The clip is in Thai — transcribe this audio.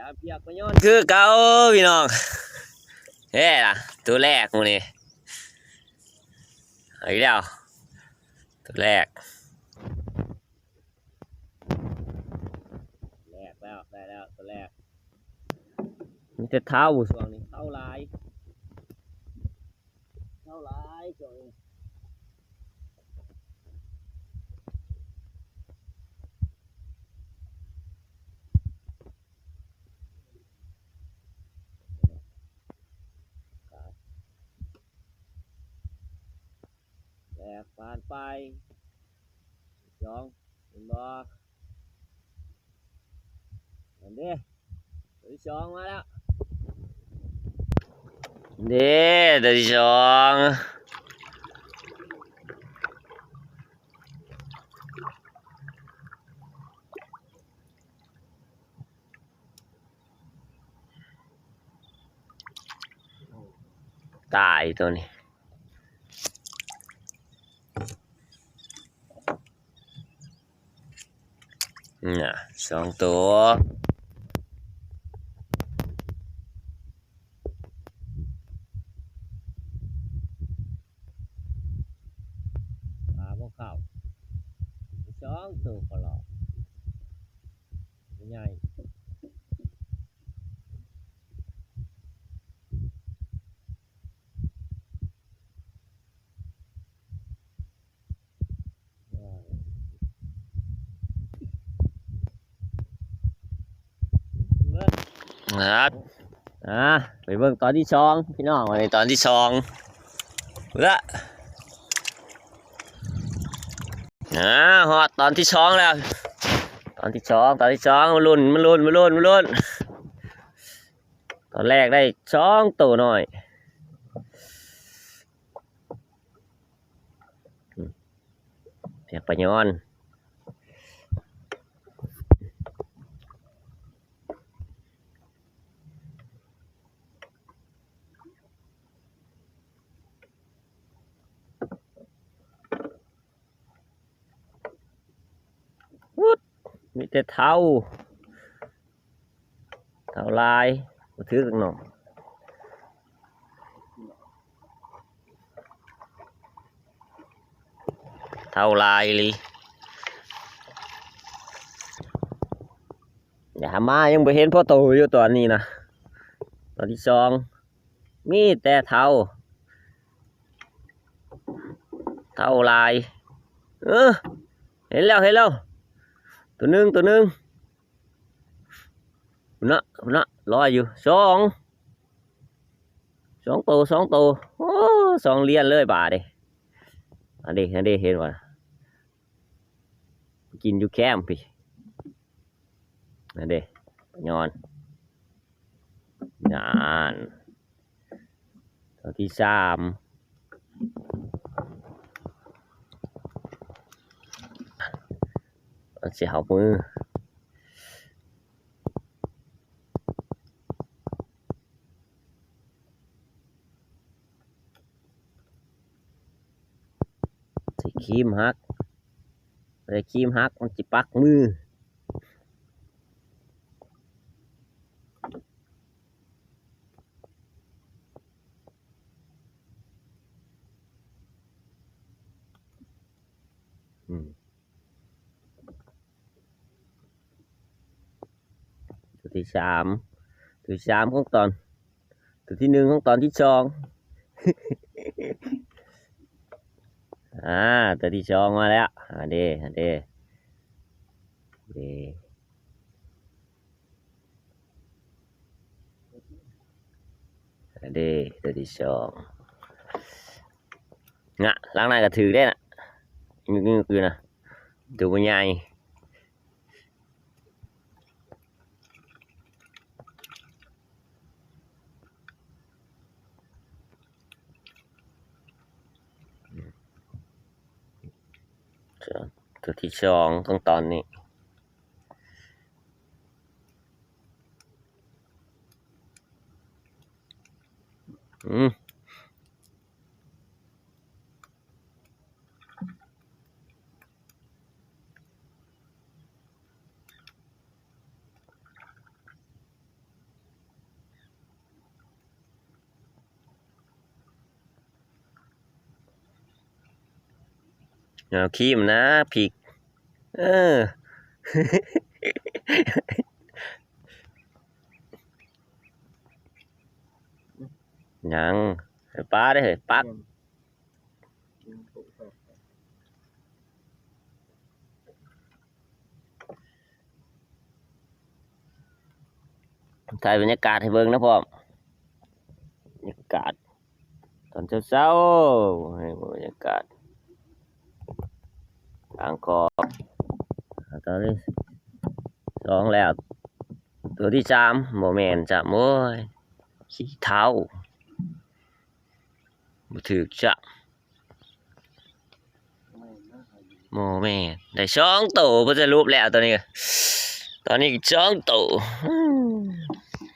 จะเปียกไปย้อนคือเก่าพี่น้องเฮ้ล่ะตัวแรกมูนี่อีกแล้วตัวแรกแล้วได้แล้วตัวแรกมันจะเท้าช่วงนี้เท้าลายช่วงนี้แรกผ่านไปสองเห็นบ่เห็นดิตัวที่สองมาแล้วเด้ตัวที่สองตายตัวนี้น่ะสองตัวปลาพวกเขาสองตัวก็หลอกใหญ่ครับไปเบิ่งตอนที่สองพี่น้องวันนี้ตอนที่สองละฮอดตอนที่สองแล้วตอนที่สองมาลุ้นตอนแรกได้สองตัวหน่อยเพียกปะย้อนมีแต่เท้าลายมาถือกันหน่อยเท้าลายเลยอย่ามายังไปเห็นพ่อโตอยู่ตอนนี้นะตอนที่สองมีแต่เท้าลายเห็นแล้วตัวหนึ่งนะรออยู่สองตัวโอ้สองเลียนเลยบาดอันนี้เห็นว่ากินอยู่แคมป์พี่อันนี้ย้อนตัวที่สามเสียหัวมือครีมฮักมันจิปักมือตัวที่สามของตอนตัวที่หนึ่งของตอนที่สองตัวที่สองมาแล้วเด้ตัวที่สองล้างในก็ถือได้น่ะนี่คือนะตัวใหญ่ตัวที่สองของตอนนี้ เอาครีมนะพริกเออ ยังให้ป้าได้เหรอปักถ่ายบรรยากาศให้เบิ่งนะพ่อมบรรยากาศตอนเช้าๆให้บรรยากาศทางคอบตอนนี้สองแล้วตัวที่สามโมแมนจะโม้ยขี้เท้าบ่ถึกจะโมแมนได้สองตัวเพื่อจะรูปแล้วตอนนี้ก็ตอนนี้สองตัว